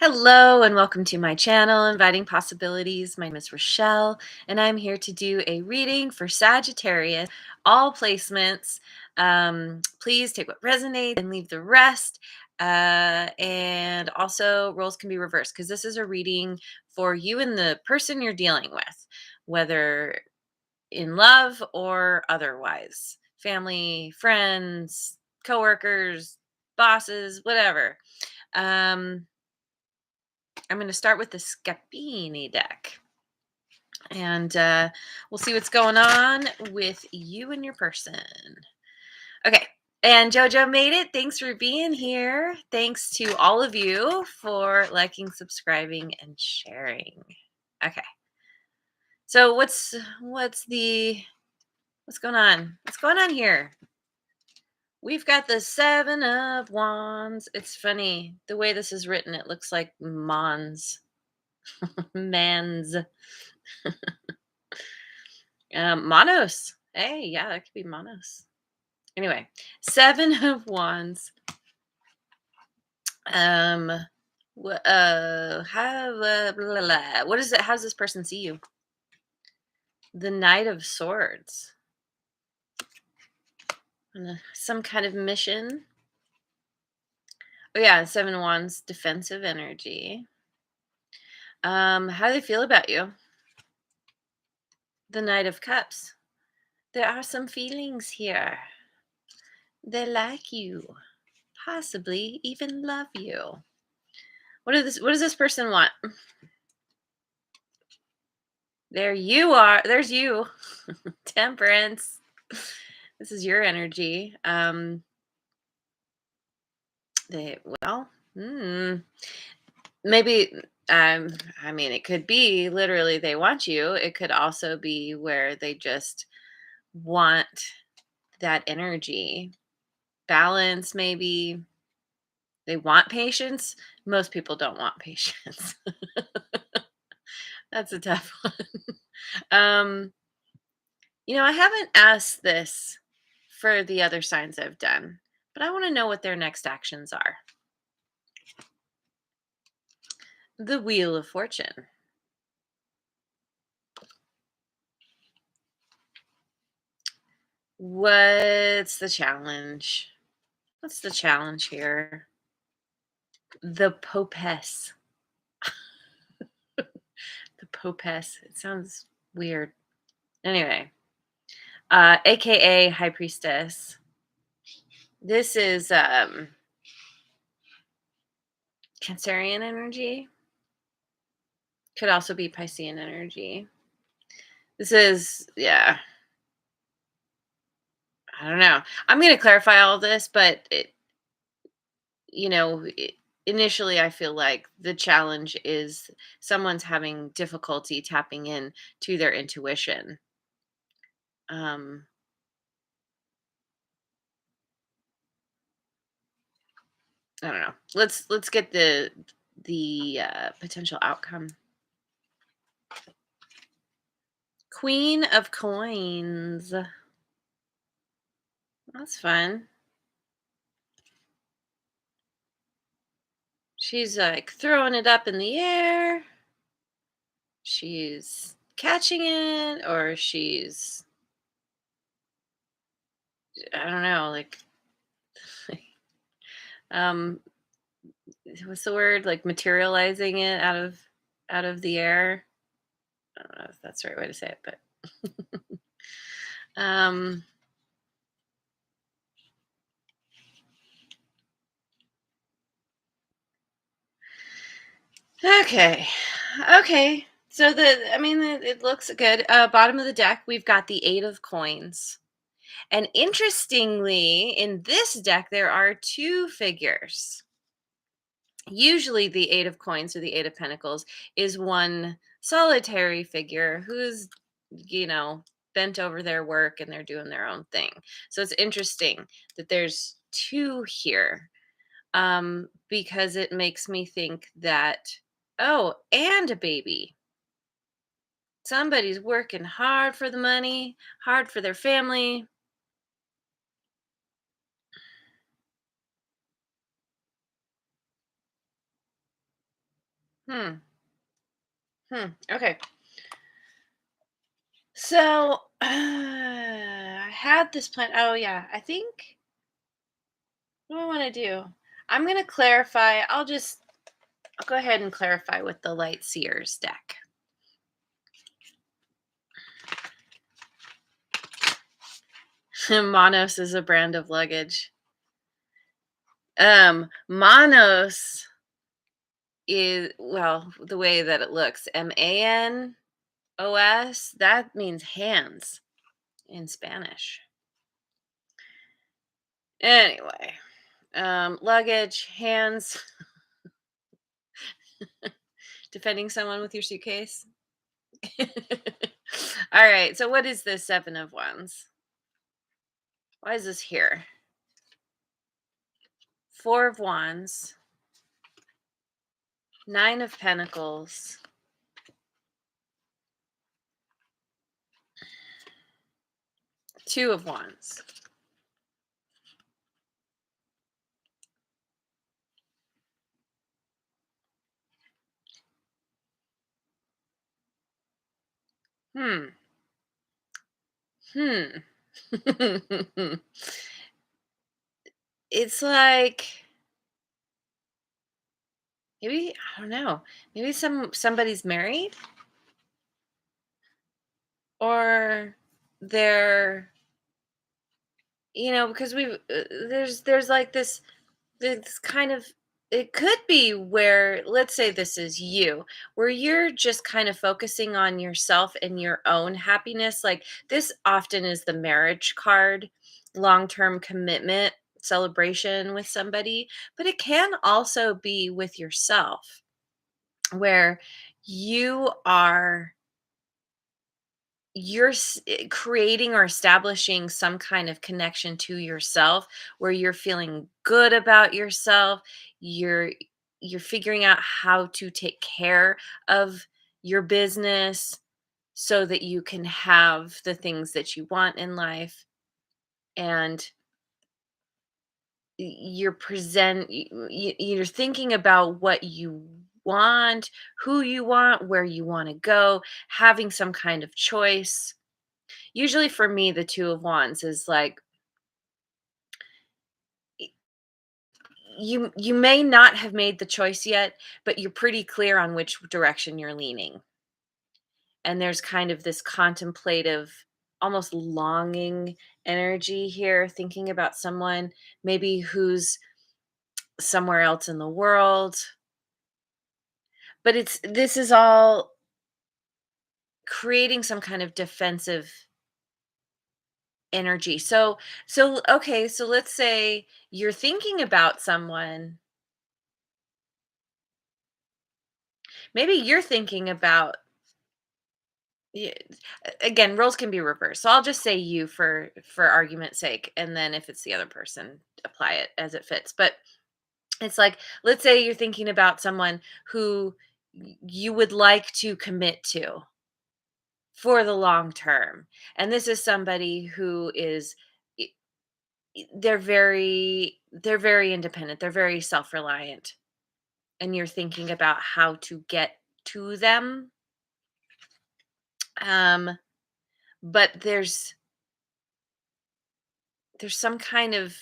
Hello and welcome to my channel, Inviting Possibilities. My name is Rochelle, and I'm here to do a reading for Sagittarius, all placements. Please take what resonates and leave the rest. And also, roles can be reversed because this is a reading for you and the person you're dealing with, whether in love or otherwise, family, friends, coworkers, bosses, whatever. Um, I'm going to start with the Scapini deck. And we'll see what's going on with you and your person. Okay. And JoJo made it. Thanks for being here. Thanks to all of you for liking, subscribing, and sharing. Okay. So what's going on? What's going on here? We've got the Seven of Wands. It's funny. The way this is written, it looks like Mons. Mans. Monos. Hey, yeah, that could be Monos. Anyway, Seven of Wands. What is it? How does this person see you? The Knight of Swords. Some kind of mission. Oh yeah, Seven of Wands, defensive energy. How do they feel about you? The Knight of Cups. There are some feelings here. They like you. Possibly even love you. What does this person want? There you are. There's you. Temperance. This is your energy. Maybe I mean it could be literally they want you. It could also be where they just want that energy. Balance, maybe. They want patience. Most people don't want patience. That's a tough one. I haven't asked this for the other signs I've done, but I want to know what their next actions are. The Wheel of Fortune. What's the challenge? What's the challenge here? The Popess. The Popess. It sounds weird. Anyway, aka High Priestess. This is Cancerian energy. Could also be Piscean energy. This is, yeah. I don't know. I'm going to clarify all this, but initially I feel like the challenge is someone's having difficulty tapping in to their intuition. I don't know. Let's get the potential outcome. Queen of Coins. That's fun. She's like throwing it up in the air. She's catching it, or she's, I don't know, like what's the word? Like materializing it out of the air. I don't know if that's the right way to say it, but okay. So it looks good. Bottom of the deck, we've got the Eight of Coins. And interestingly, in this deck, there are two figures. Usually the Eight of Coins or the Eight of Pentacles is one solitary figure who's, bent over their work and they're doing their own thing. So it's interesting that there's two here, because it makes me think that, oh, and a baby. Somebody's working hard for the money, hard for their family. Hmm. Okay. So I had this plan. Oh yeah, I think what do I want to do? I'm gonna clarify. I'll go ahead and clarify with the Light Seers deck. Monos is a brand of luggage. Monos is, well, the way that it looks, Manos, that means hands in Spanish. Anyway, luggage, hands, defending someone with your suitcase. All right, so what is this Seven of Wands? Why is this here? Four of Wands, Nine of Pentacles, Two of Wands. Hmm. Hmm. It's like maybe I don't know. Maybe somebody's married or they're because there's like this kind of, it could be where, let's say this is you, where you're just kind of focusing on yourself and your own happiness. Like this often is the marriage card, long-term commitment, celebration with somebody, but it can also be with yourself where you are creating or establishing some kind of connection to yourself where you're feeling good about yourself. You're figuring out how to take care of your business so that you can have the things that you want in life, and you're thinking about what you want, who you want, where you want to go, having some kind of choice. Usually for me, the Two of Wands is like y- you may not have made the choice yet, but you're pretty clear on which direction you're leaning. And there's kind of this contemplative, almost longing energy here, thinking about someone maybe who's somewhere else in the world. But this is all creating some kind of defensive energy. So okay, so let's say you're thinking about someone. Maybe you're thinking about, yeah, again, roles can be reversed. So I'll just say you for argument's sake, and then if it's the other person, apply it as it fits. But it's like, let's say you're thinking about someone who you would like to commit to for the long term. And this is somebody who is i- they're very independent. They're very self-reliant. And you're thinking about how to get to them. Um but there's some kind of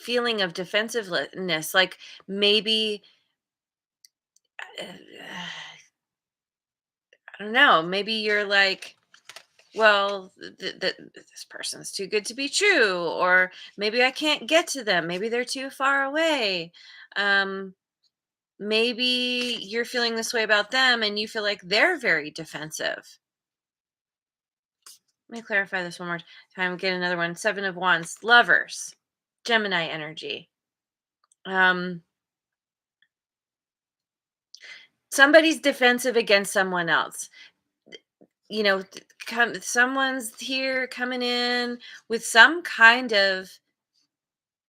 feeling of defensiveness, like maybe I don't know, maybe you're like, well, this person's too good to be true, or maybe I can't get to them, maybe they're too far away. um Maybe you're feeling this way about them and you feel like they're very defensive. Let me clarify this one more time. Get another one. Seven of Wands, lovers, Gemini energy. um Somebody's defensive against someone else. Someone's here coming in with some kind of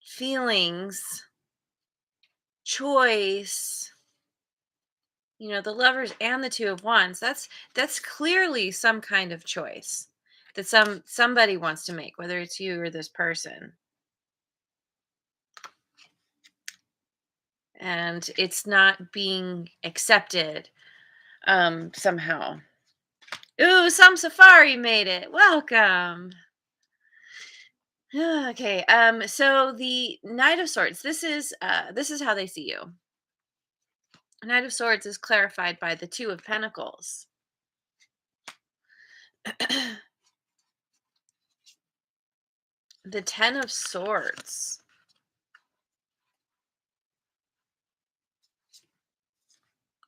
feelings, choice. The lovers and the Two of Wands, that's clearly some kind of choice that somebody wants to make, whether it's you or this person. and it's not being accepted somehow. Ooh, some safari made it. Welcome. Okay. So the Knight of Swords, this is how they see you. Knight of Swords is clarified by the Two of Pentacles. The Ten of Swords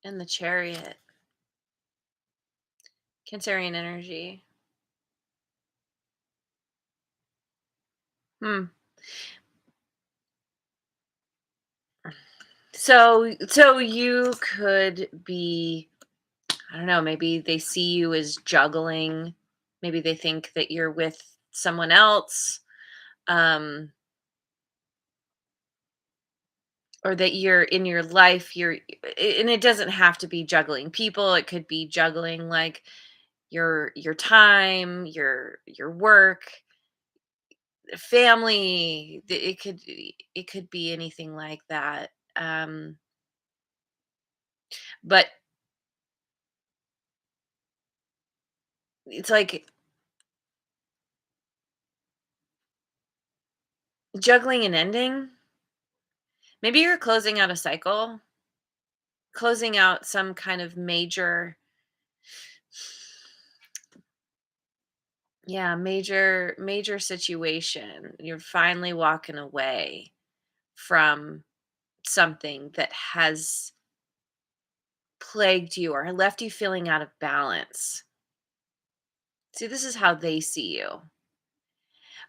and the Chariot. Cancerian energy. Hmm. So you could be, I don't know, maybe they see you as juggling. Maybe they think that you're with someone else. Um, or that you're in your life, and it doesn't have to be juggling people. It could be juggling like your time, your work, family. It could be anything like that. But it's like juggling and ending. Maybe you're closing out a cycle, closing out some kind of major, yeah, major situation. You're finally walking away from something that has plagued you or left you feeling out of balance. See, this is how they see you.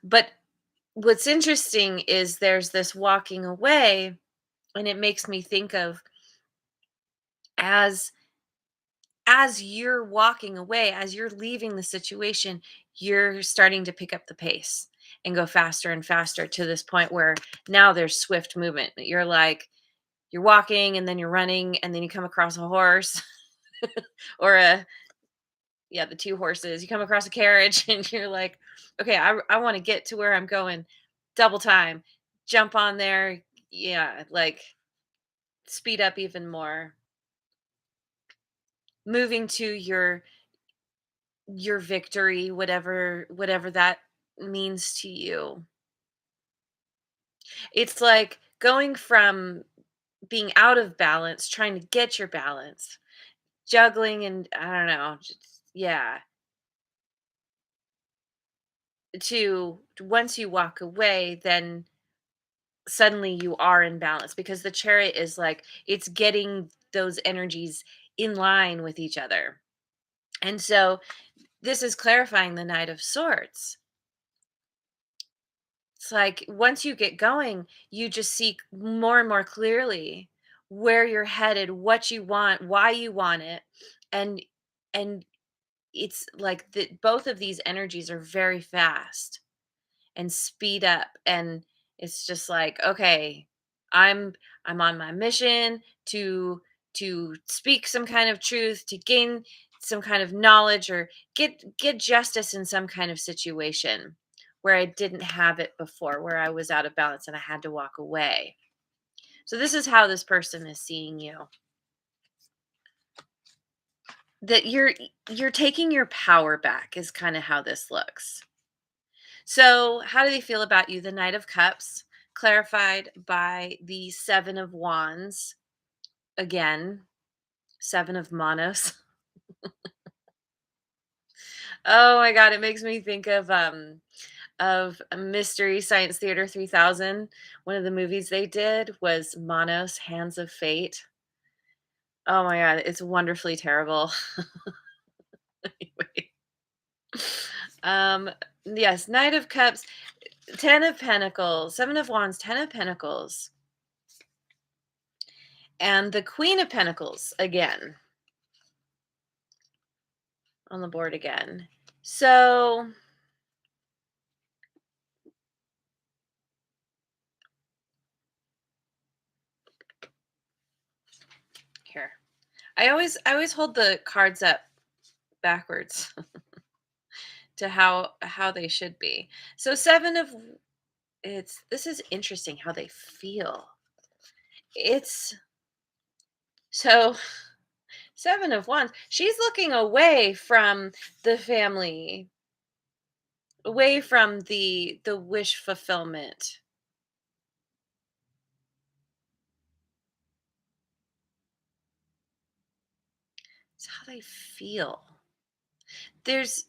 But what's interesting is there's this walking away, and it makes me think of, as you're walking away, as you're leaving the situation, you're starting to pick up the pace and go faster and faster, to this point where now there's swift movement. You're walking and then you're running and then you come across a horse or a, yeah, the two horses. You come across a carriage and you're like, okay, I want to get to where I'm going. Double time. Jump on there. Yeah, like speed up even more. Moving to your victory, whatever that means to you. It's like going from being out of balance, trying to get your balance, juggling, and I don't know, just, yeah, to once you walk away, then suddenly you are in balance, because the Chariot is like it's getting those energies in line with each other. And so this is clarifying the Knight of Swords. It's like once you get going, you just see more and more clearly where you're headed, what you want, why you want it. And and it's like both of these energies are very fast and speed up, and it's just like, okay, i'm I'm on my mission to speak some kind of truth, to gain some kind of knowledge, or get justice in some kind of situation where I didn't have it before, where I was out of balance and I had to walk away. So this is how this person is seeing you, that you're taking your power back, is kind of how this looks. So, how do they feel about you? The Knight of Cups, clarified by the Seven of Wands. Again, Seven of Manos. Oh my God, it makes me think of Mystery Science Theater 3000. One of the movies they did was Manos, Hands of Fate. Oh my God, it's wonderfully terrible. Anyway. Um, yes, Knight of Cups, Ten of Pentacles, Seven of Wands, Ten of Pentacles, and the Queen of Pentacles again on the board again. So here, I always hold the cards up backwards to how they should be. So seven of, it's this is interesting how they feel. it's so 7 of Wands. She's looking away from the family, away from the wish fulfillment. It's how they feel. There's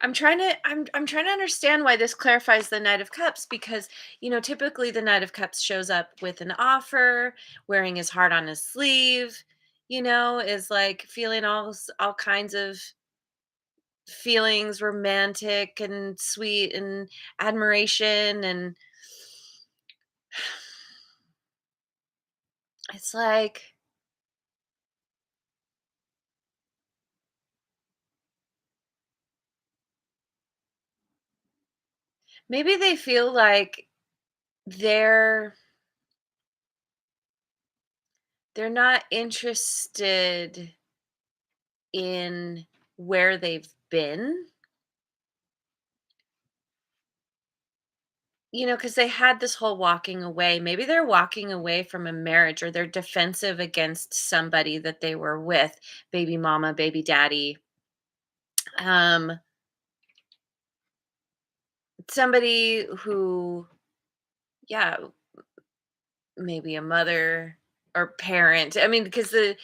I'm trying to understand why this clarifies the Knight of Cups because, typically the Knight of Cups shows up with an offer, wearing his heart on his sleeve, is like feeling all kinds of feelings, romantic and sweet and admiration, and it's like maybe they feel like they're they're not interested in where they've been. Because they had this whole walking away. Maybe they're walking away from a marriage or they're defensive against somebody that they were with, baby mama, baby daddy, um, somebody who, yeah, maybe a mother or parent. I mean, because the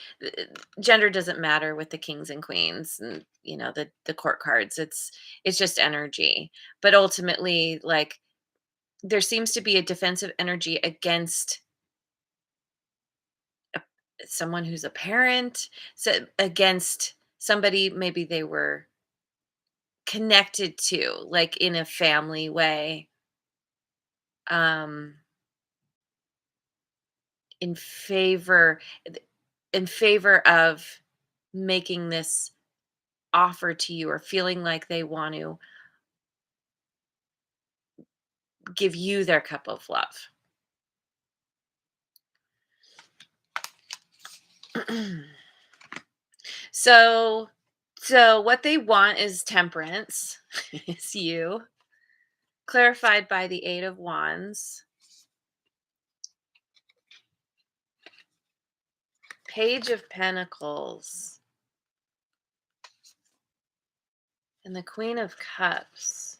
gender doesn't matter with the kings and queens and, the court cards. It's just energy. But ultimately, like, there seems to be a defensive energy against a someone who's a parent, so against somebody maybe they were connected to, like, in a family way, um, in favor in favor of making this offer to you or feeling like they want to give you their cup of love. So so what they want is temperance, is you, clarified by the 8 of Wands, Page of Pentacles, and the Queen of Cups.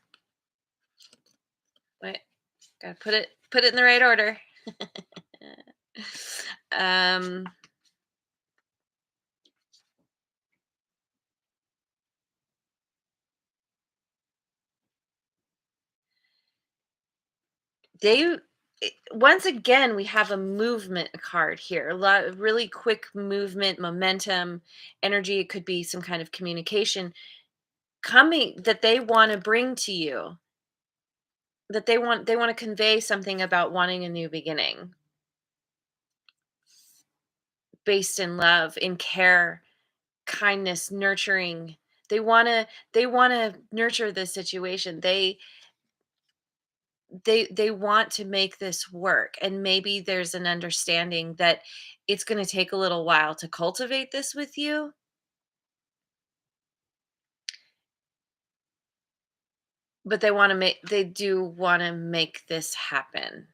Wait, gotta put it in the right order. um, they once again we have a movement card here. A lot of really quick movement, momentum, energy. It could be some kind of communication coming that they want to bring to you. That they want to convey something about wanting a new beginning based in love, in care, kindness, nurturing. They want to nurture this situation. They want to make this work, and maybe there's an understanding that it's going to take a little while to cultivate this with you, but they do want to make this happen.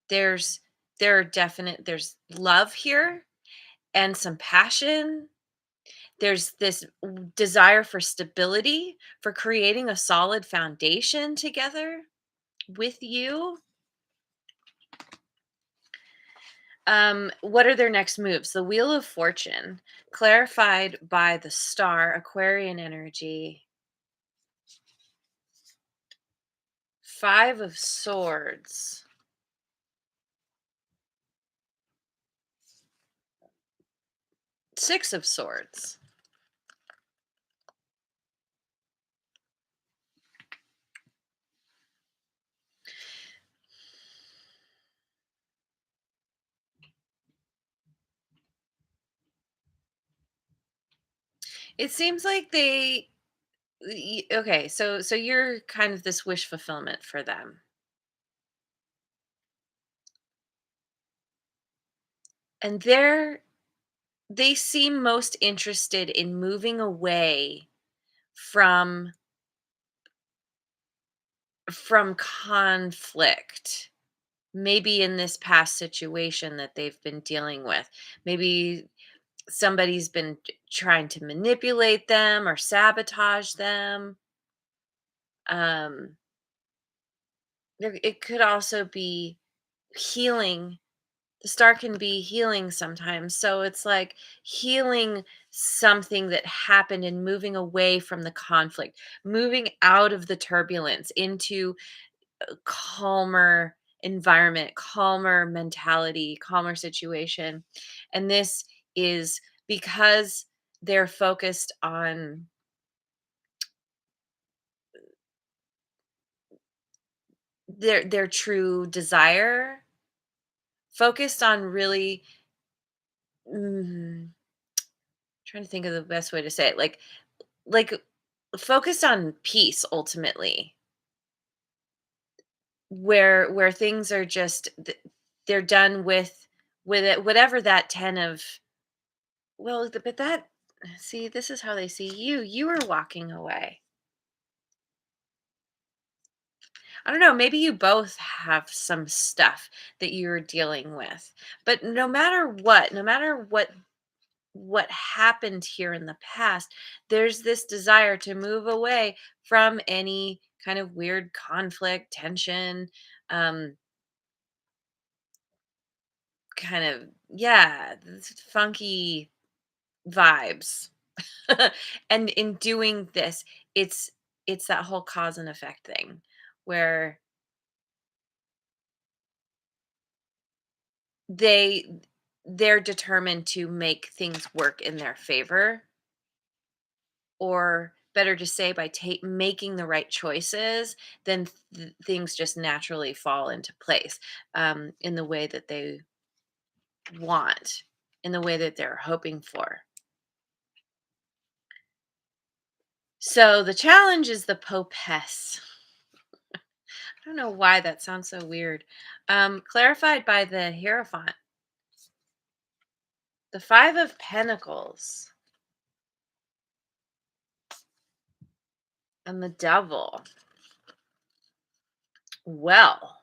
There's there's love here and some passion. There's this desire for stability, for creating a solid foundation together with you. What are their next moves? The Wheel of Fortune, clarified by the star, Aquarian energy, 5 of Swords, 6 of Swords. It seems like okay, so you're kind of this wish fulfillment for them. And they seem most interested in moving away from conflict, maybe in this past situation that they've been dealing with. Maybe somebody's been trying to manipulate them or sabotage them. um it could also be healing. The star can be healing sometimes, so it's like healing something that happened and moving away from the conflict, moving out of the turbulence into calmer environment, calmer mentality, calmer situation. And this is because they're focused on their true desire, focused on really trying to think of the best way to say it, like focused on peace ultimately, where things are just they're done with it, whatever that 10 of. Well, but that, see, this is how they see you. You were walking away. I don't know, maybe you both have some stuff that you're dealing with. But no matter what happened here in the past, there's this desire to move away from any kind of weird conflict, tension, um kind of, yeah, funky vibes. And in doing this, it's it's that whole cause and effect thing where they they're determined to make things work in their favor, or better to say by making the right choices, then things just naturally fall into place, in the way that they want, in the way that they're hoping for. So the challenge is the popess. I don't know why that sounds so weird. Clarified by the Hierophant, the Five of Pentacles, and the Devil. Well,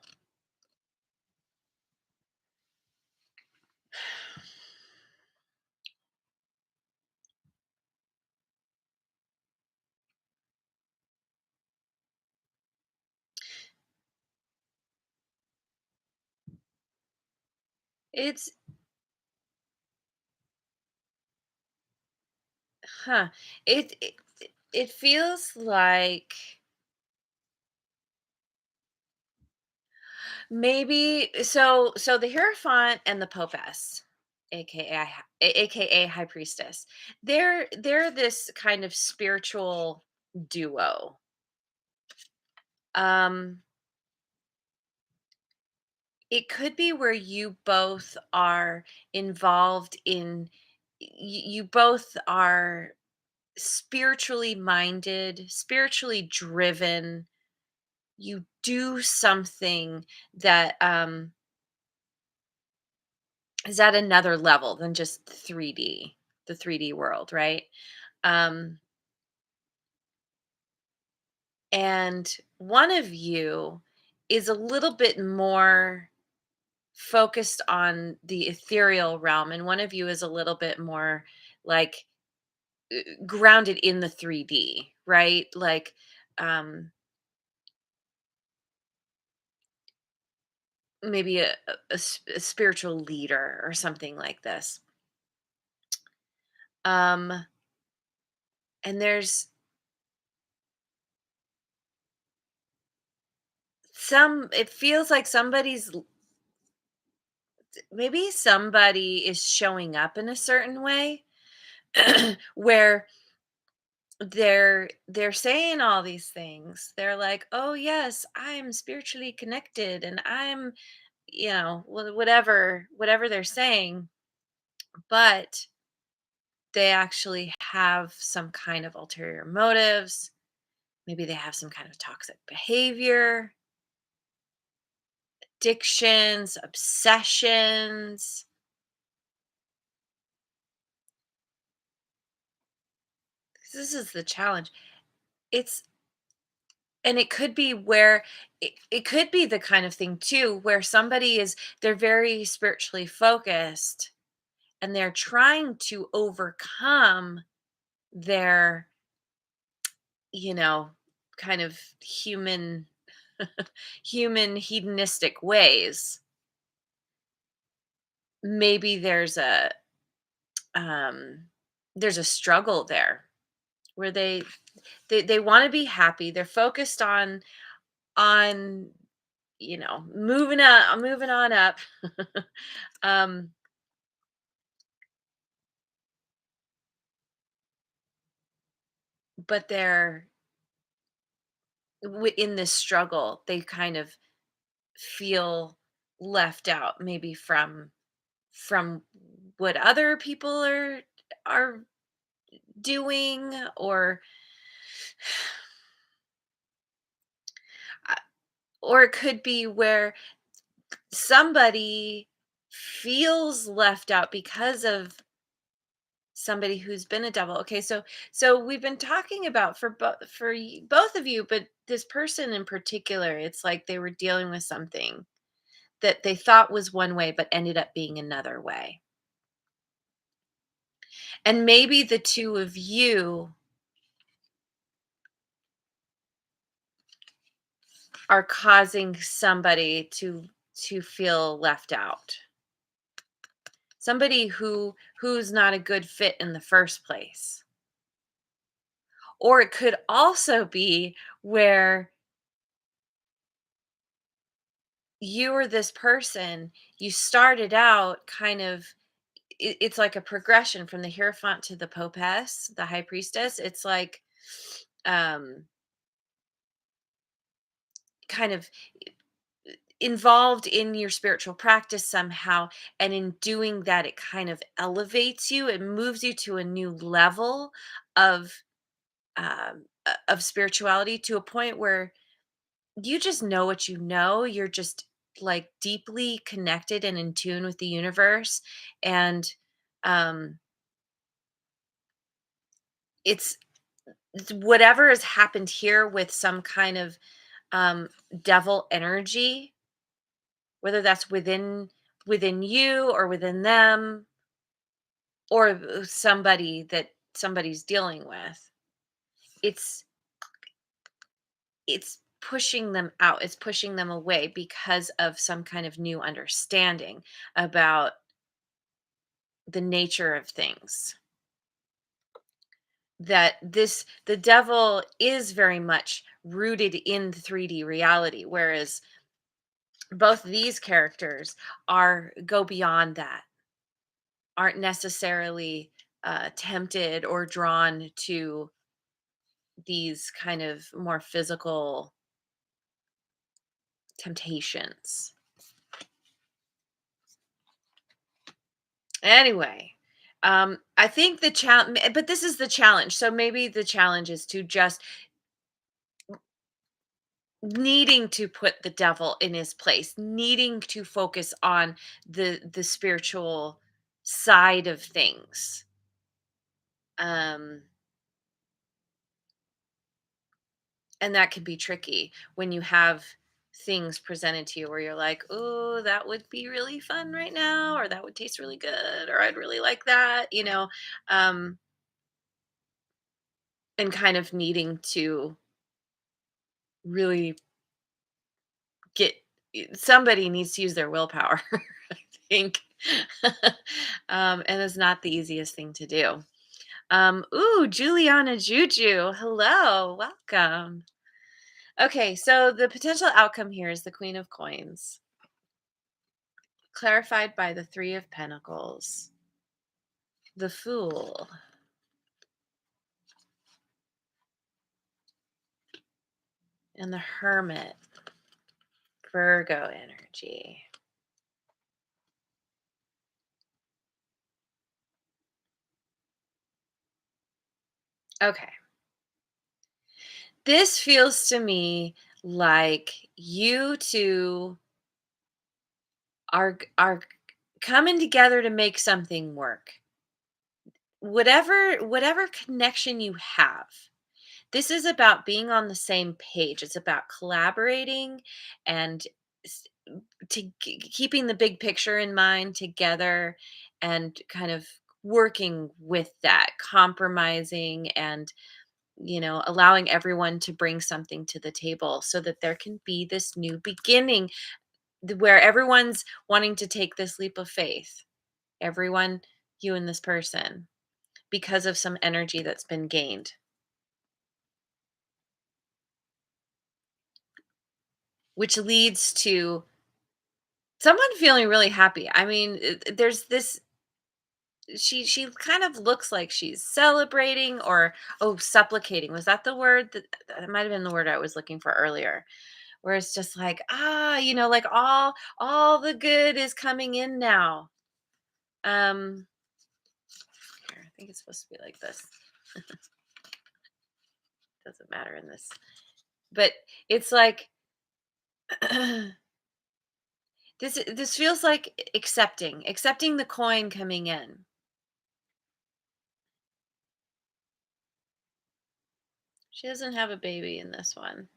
it's, huh, it feels like maybe, so the Hierophant and the Popess, aka High Priestess, they're this kind of spiritual duo. Um it could be where you both are involved in, you both are spiritually minded, spiritually driven. You do something that is at another level than just 3D, the 3D world, right? Um and one of you is a little bit more focused on the ethereal realm, and one of you is a little bit more like grounded in the 3D, right? Like, um maybe a spiritual leader or something like this. um and there's it feels like maybe somebody is showing up in a certain way, where they're saying all these things. They're like, "Oh yes, I'm spiritually connected and I'm, whatever they're saying," but they actually have some kind of ulterior motives. Maybe they have some kind of toxic behavior, addictions, obsessions. This is the challenge. it's and it could be where it could be the kind of thing too where somebody is they're very spiritually focused and they're trying to overcome their, you know, kind of human hedonistic ways. Maybe um there's a struggle there where they want to be happy. They're focused on moving on up. um but they're in this struggle. They kind of feel left out, maybe from what other people are doing, uh, or it could be where somebody feels left out because of somebody who's been a devil. Okay, so we've been talking about both of you, but this person in particular, it's like they were dealing with something that they thought was one way but ended up being another way. And maybe the two of you are causing somebody to feel left out. Somebody who's not a good fit in the first place. Or it could also be where you or this person, you started out kind of it's like a progression from the Hierophant to the Popess, the High Priestess. It's like um kind of involved in your spiritual practice somehow, and in doing that it kind of elevates you, it moves you to a new level of of spirituality, to a point where you just know what you know. You're just like deeply connected and in tune with the universe. And um it's whatever has happened here with some kind of um devil energy, whether that's within you or within them, or somebody that somebody's dealing with. it's it's pushing them out, it's pushing them away because of some kind of new understanding about the nature of things. That the devil is very much rooted in 3D reality, whereas both these characters are go beyond that, aren't necessarily tempted or drawn to these kind of more physical temptations. Anyway, I think the challenge, but this is the challenge. So maybe the challenge is to just needing to put the devil in his place, needing to focus on the spiritual side of things. Um, and that can be tricky when you have things presented to you where you're like, "Oh, that would be really fun right now," or "That would taste really good," or "I'd really like that." Um, and kind of needing to really get somebody needs to use their willpower, I think. And it's not the easiest thing to do. Ooh, Juliana Juju. Hello, welcome. Okay, so the potential outcome here is the Queen of Coins, clarified by the Three of Pentacles, the Fool, and the Hermit, Virgo energy. Okay. This feels to me like you two are coming together to make something work. Whatever connection you have, This is about being on the same page. It's about collaborating and s- keeping the big picture in mind together, and kind of working with that, compromising, and allowing everyone to bring something to the table so that there can be this new beginning, where everyone's wanting to take this leap of faith. Everyone, you and this person, because of some energy that's been gained, which leads to someone feeling really happy. I mean, there's this, she kind of looks like she's celebrating, or supplicating. Was that the word? That might have been the word I was looking for earlier. Where it's just like, like all the good is coming in now. Um Here, I think it's supposed to be like this. Doesn't matter in this. But it's like this feels like accepting the coin coming in. She doesn't have a baby in this one.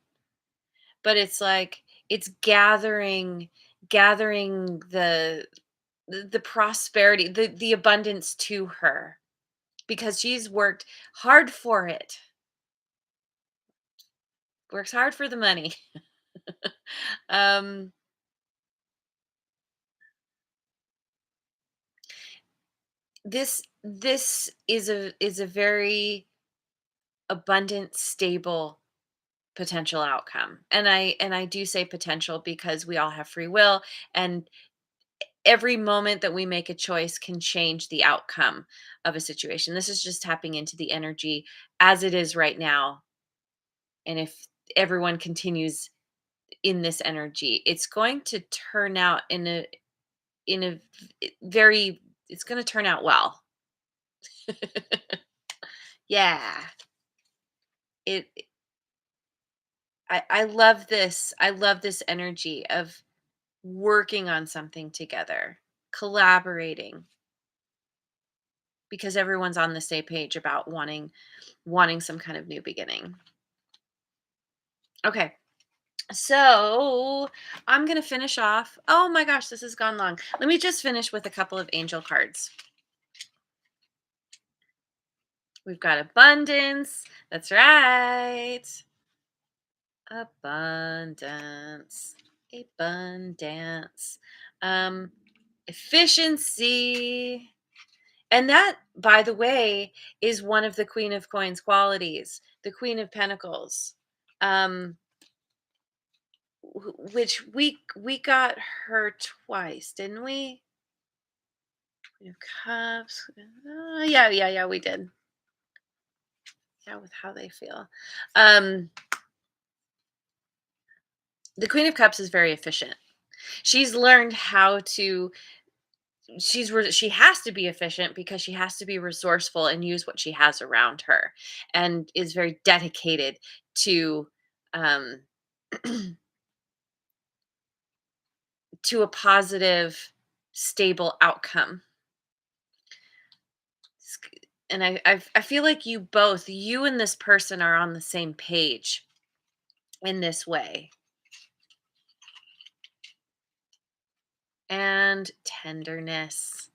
But it's like it's gathering the prosperity, the abundance to her, because she's worked hard for it. Works hard for the money. um this is a very abundant, stable potential outcome. And I do say potential because we all have free will, and every moment that we make a choice can change the outcome of a situation. This is just tapping into the energy as it is right now. And if everyone continues in this energy, it's going to turn out in a very, it's going to turn out well. Yeah. It I love this. I love this energy of working on something together, collaborating, because everyone's on the same page about wanting some kind of new beginning. Okay. So, I'm going to finish off. Oh my gosh, this has gone long. Let me just finish with a couple of angel cards. We've got abundance. That's right. Abundance. Abundance. Um Efficiency. And that, by the way, is one of the Queen of Coins qualities, the Queen of Pentacles. Um which we got her twice, didn't we? Queen of Cups. Yeah, we did. Yeah, with how they feel. Um the Queen of Cups is very efficient. She's learned how to she has to be efficient because she has to be resourceful and use what she has around her, and is very dedicated to um to a positive, stable outcome. And I feel like you and this person are on the same page in this way. And tenderness.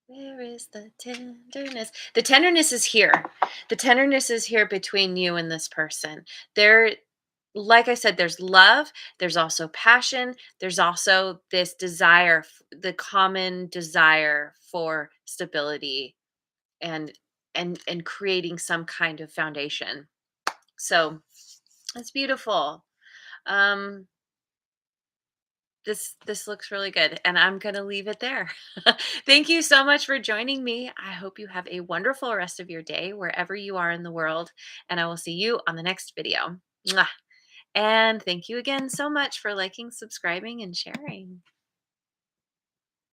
Where is the tenderness? The tenderness is here. The tenderness is here between you and this person. There, like I said, there's love, there's also passion, there's also this desire, the common desire for stability, and and creating some kind of foundation. So, it's beautiful. Um this looks really good, and I'm going to leave it there. Thank you so much for joining me. I hope you have a wonderful rest of your day wherever you are in the world, and I will see you on the next video. Mwah. And thank you again so much for liking, subscribing, and sharing.